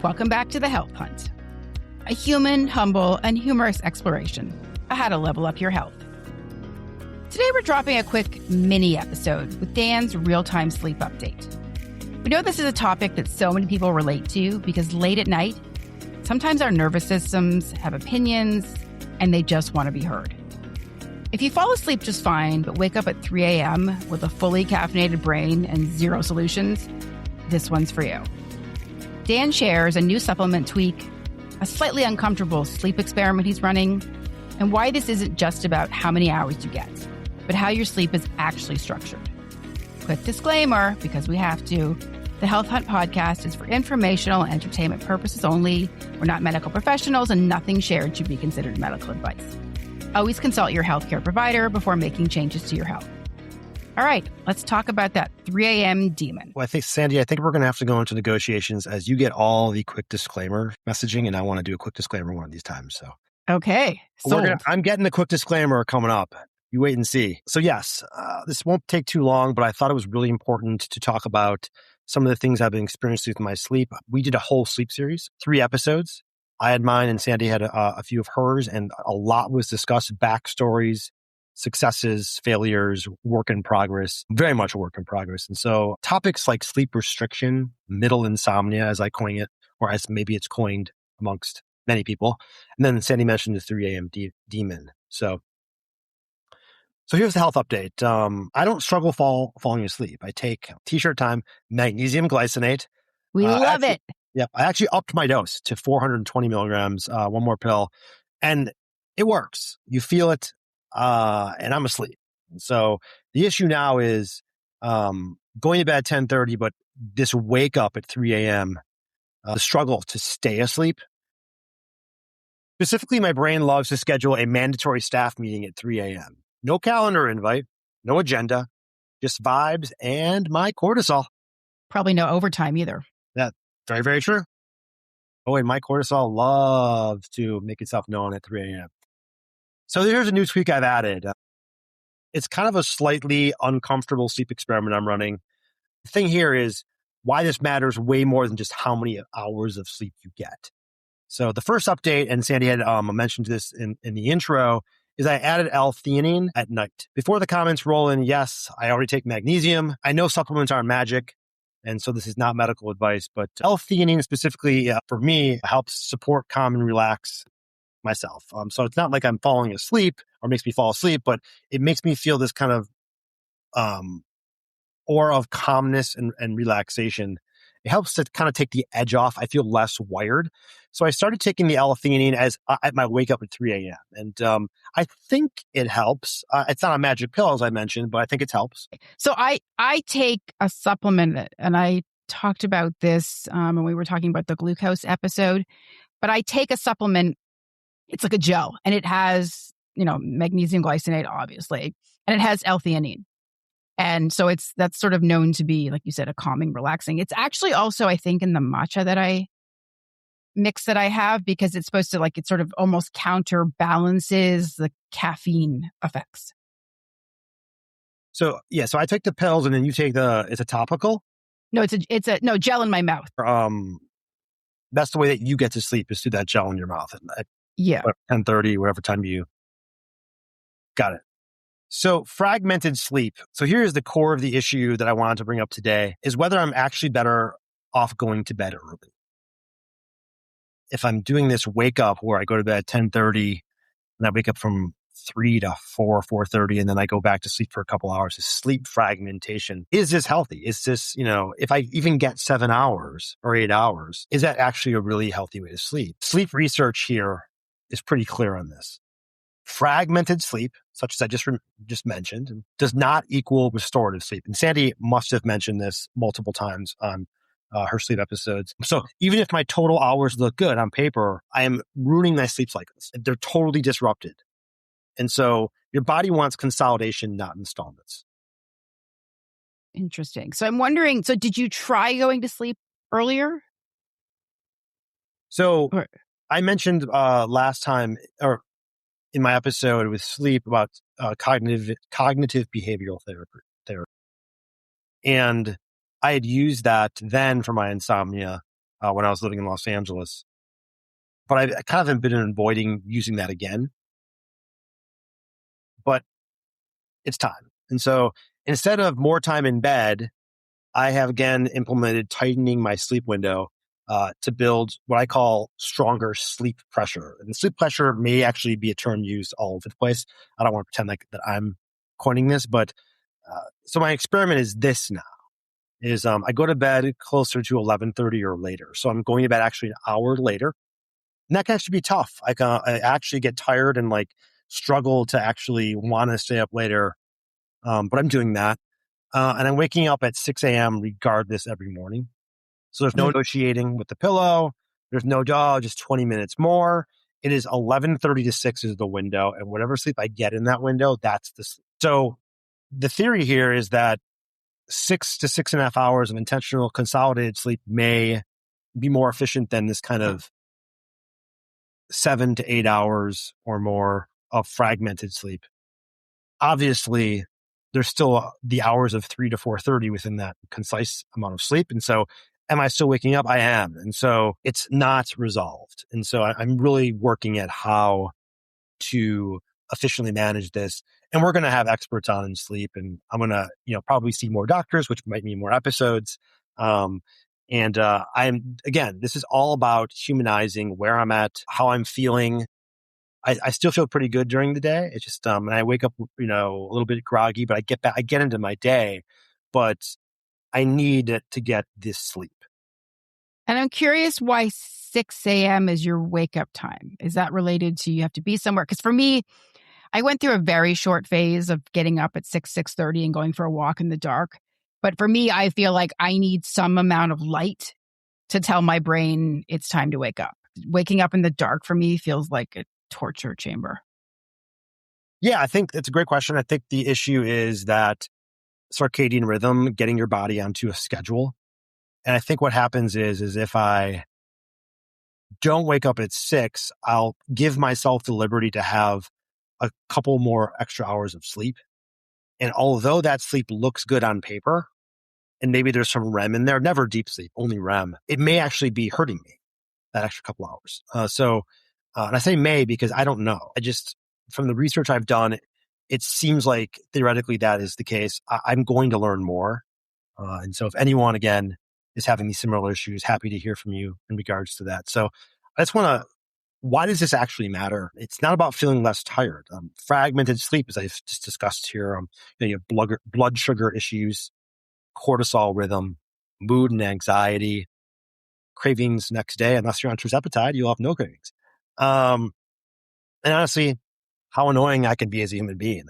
Welcome back to The Health Hunt, a human, humble, and humorous exploration of how to level up your health. Today, we're dropping a quick mini episode with Dan's real-time sleep update. We know this is a topic that so many people relate to because late at night, sometimes our nervous systems have opinions and they just want to be heard. If you fall asleep just fine, but wake up at 3 a.m. with a fully caffeinated brain and zero solutions, this one's for you. Dan shares a new supplement tweak, a slightly uncomfortable sleep experiment he's running, and why this isn't just about how many hours you get, but how your sleep is actually structured. Quick disclaimer, because we have to, the Health Hunt podcast is for informational and entertainment purposes only. We're not medical professionals and nothing shared should be considered medical advice. Always consult your healthcare provider before making changes to your health. All right, let's talk about that 3 a.m. demon. Well, Sandy, I think we're going to have to go into negotiations as you get all the quick disclaimer messaging, and I want to do a quick disclaimer one of these times. So, okay, I'm getting the quick disclaimer coming up. You wait and see. So yes, this won't take too long, but I thought it was really important to talk about some of the things I've been experiencing with my sleep. We did a whole sleep series, 3 episodes. I had mine and Sandy had a few of hers, and a lot was discussed, backstories, successes, failures, work in progress, very much a work in progress. And so topics like sleep restriction, middle insomnia, as I coin it, or as maybe it's coined amongst many people. And then Sandy mentioned the 3 a.m. demon. So here's the health update. I don't struggle falling asleep. I take t-shirt time, magnesium glycinate. We love it. Yep. I actually upped my dose to 420 milligrams, one more pill, and it works. You feel it, and I'm asleep. So the issue now is going to bed at 10:30, but this wake up at 3 a.m., the struggle to stay asleep. Specifically, my brain loves to schedule a mandatory staff meeting at 3 a.m. No calendar invite, no agenda, just vibes and my cortisol. Probably no overtime either. That very, very true. Oh, and my cortisol loves to make itself known at 3 a.m. So here's a new tweak I've added. It's kind of a slightly uncomfortable sleep experiment I'm running. The thing here is why this matters way more than just how many hours of sleep you get. So the first update, and Sandy had mentioned this in the intro, is I added L-theanine at night. Before the comments roll in, yes, I already take magnesium. I know supplements aren't magic, and so this is not medical advice, but L-theanine specifically for me helps support, calm, and relax myself. So it's not like I'm falling asleep or makes me fall asleep, but it makes me feel this kind of aura of calmness and relaxation. It helps to kind of take the edge off. I feel less wired. So I started taking the L-theanine as at my wake up at 3 a.m. And I think it helps. It's not a magic pill, as I mentioned, but I think it helps. So I take a supplement, and I talked about this when we were talking about the glucose episode, but I take a supplement. It's like a gel, and it has, magnesium glycinate, obviously, and it has L-theanine. And so that's sort of known to be, like you said, a calming, relaxing. It's actually also, I think, in the matcha that I have, because it's supposed to it sort of almost counterbalances the caffeine effects. So I take the pills, and then you take it's a topical? No, it's a gel in my mouth. That's the way that you get to sleep, is through that gel in your mouth. Yeah. 10:30, whatever time you got it. So fragmented sleep. So here's the core of the issue that I wanted to bring up today, is whether I'm actually better off going to bed early. If I'm doing this wake up where I go to bed at 10:30 and I wake up from 3 to 4:30, and then I go back to sleep for a couple hours, is sleep fragmentation. Is this healthy? Is this, if I even get 7 hours or 8 hours, is that actually a really healthy way to sleep? Sleep research here is pretty clear on this. Fragmented sleep, such as I just mentioned, does not equal restorative sleep. And Sandy must have mentioned this multiple times on her sleep episodes. So even if my total hours look good on paper, I am ruining my sleep cycles. They're totally disrupted. And so your body wants consolidation, not installments. Interesting. So I'm wondering, so did you try going to sleep earlier? So I mentioned last time, or in my episode with sleep, about cognitive behavioral therapy. And I had used that then for my insomnia. when I was living in Los Angeles. But I kind of been avoiding using that again. But it's time. And so instead of more time in bed, I have again implemented tightening my sleep window to build what I call stronger sleep pressure. And sleep pressure may actually be a term used all over the place. I don't want to pretend like that I'm coining this, but so my experiment is this now. I go to bed closer to 11:30 or later. So I'm going to bed actually an hour later. And that can actually be tough. I actually get tired and like struggle to actually want to stay up later. But I'm doing that. And I'm waking up at 6 a.m. regardless every morning. So there's no negotiating with the pillow. There's no just 20 minutes more. It is 11:30 to 6 is the window. And whatever sleep I get in that window, that's the sleep. So the theory here is that 6 to 6.5 hours of intentional consolidated sleep may be more efficient than this kind of 7 to 8 hours or more of fragmented sleep. Obviously, there's still the hours of 3 to 4:30 within that concise amount of sleep. And so am I still waking up? I am. And so it's not resolved. And so I'm really working at how to efficiently manage this. And we're going to have experts on in sleep, and I'm going to, probably see more doctors, which might mean more episodes. This is all about humanizing where I'm at, how I'm feeling. I still feel pretty good during the day. It's just, and I wake up, a little bit groggy, but I get into my day, but I need to get this sleep. And I'm curious why 6 a.m. is your wake up time. Is that related to you have to be somewhere? Because for me, I went through a very short phase of getting up at 6:30 and going for a walk in the dark. But for me, I feel like I need some amount of light to tell my brain it's time to wake up. Waking up in the dark for me feels like a torture chamber. Yeah, I think it's a great question. I think the issue is that circadian rhythm, getting your body onto a schedule. And I think what happens is if I don't wake up at 6, I'll give myself the liberty to have a couple more extra hours of sleep. And although that sleep looks good on paper, and maybe there's some REM in there, never deep sleep, only REM, it may actually be hurting me, that extra couple hours. And I say may because I don't know. From the research I've done, it seems like theoretically that is the case. I'm going to learn more. And so if anyone, again, is having these similar issues, happy to hear from you in regards to that. So I just want to, why does this actually matter? It's not about feeling less tired. Fragmented sleep, as I've just discussed here, you have blood sugar issues, cortisol rhythm, mood and anxiety, cravings next day. Unless you're on tirzepatide, you'll have no cravings. And honestly, how annoying I can be as a human being,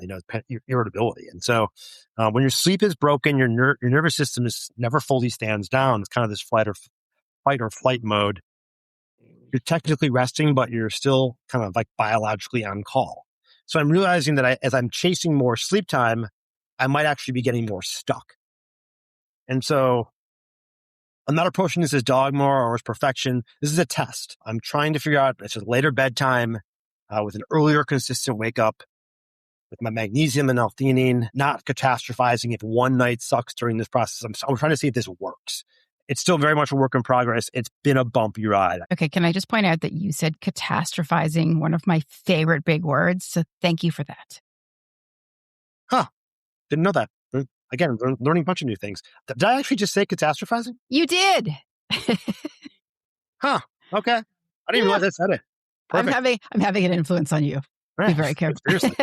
your irritability. And so when your sleep is broken, your nervous system never fully stands down. It's kind of this fight or flight mode. You're technically resting, but you're still kind of like biologically on call. So I'm realizing that as I'm chasing more sleep time, I might actually be getting more stuck. And so I'm not approaching this as dogma or as perfection. This is a test. I'm trying to figure out it's a later bedtime with an earlier consistent wake up with my magnesium and L-theanine, not catastrophizing if one night sucks during this process. I'm trying to see if this works. It's still very much a work in progress. It's been a bumpy ride. Okay, can I just point out that you said catastrophizing, one of my favorite big words. So thank you for that. Didn't know that. Again, learning a bunch of new things. Did I actually just say catastrophizing? You did. Okay. I didn't realize I said it. Perfect. I'm having an influence on you. Be very careful. Seriously.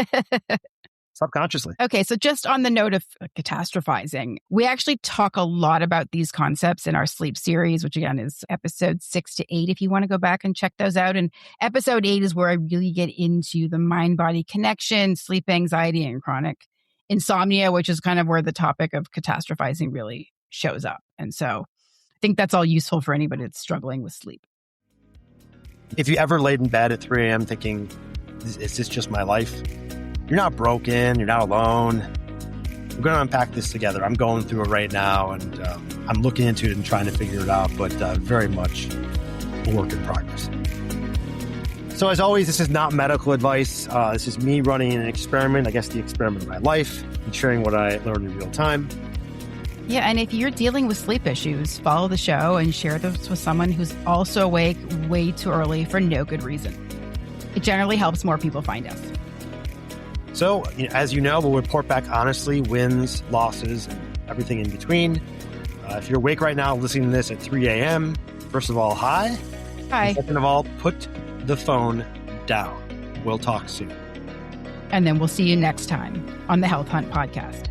Subconsciously. Okay, so just on the note of catastrophizing, we actually talk a lot about these concepts in our sleep series, which again is episode 6 to 8, if you want to go back and check those out. And episode 8 is where I really get into the mind-body connection, sleep anxiety, and chronic insomnia, which is kind of where the topic of catastrophizing really shows up. And so I think that's all useful for anybody that's struggling with sleep. If you ever laid in bed at 3 a.m. thinking, is this just my life? You're not broken. You're not alone. We're going to unpack this together. I'm going through it right now, and I'm looking into it and trying to figure it out, but very much a work in progress. So as always, this is not medical advice. This is me running an experiment, I guess the experiment of my life, and sharing what I learned in real time. Yeah, and if you're dealing with sleep issues, follow the show and share this with someone who's also awake way too early for no good reason. It generally helps more people find us. So, as you know, we'll report back honestly, wins, losses, and everything in between. If you're awake right now listening to this at 3 a.m., first of all, hi. Hi. And second of all, put the phone down. We'll talk soon. And then we'll see you next time on the Health Hunt podcast.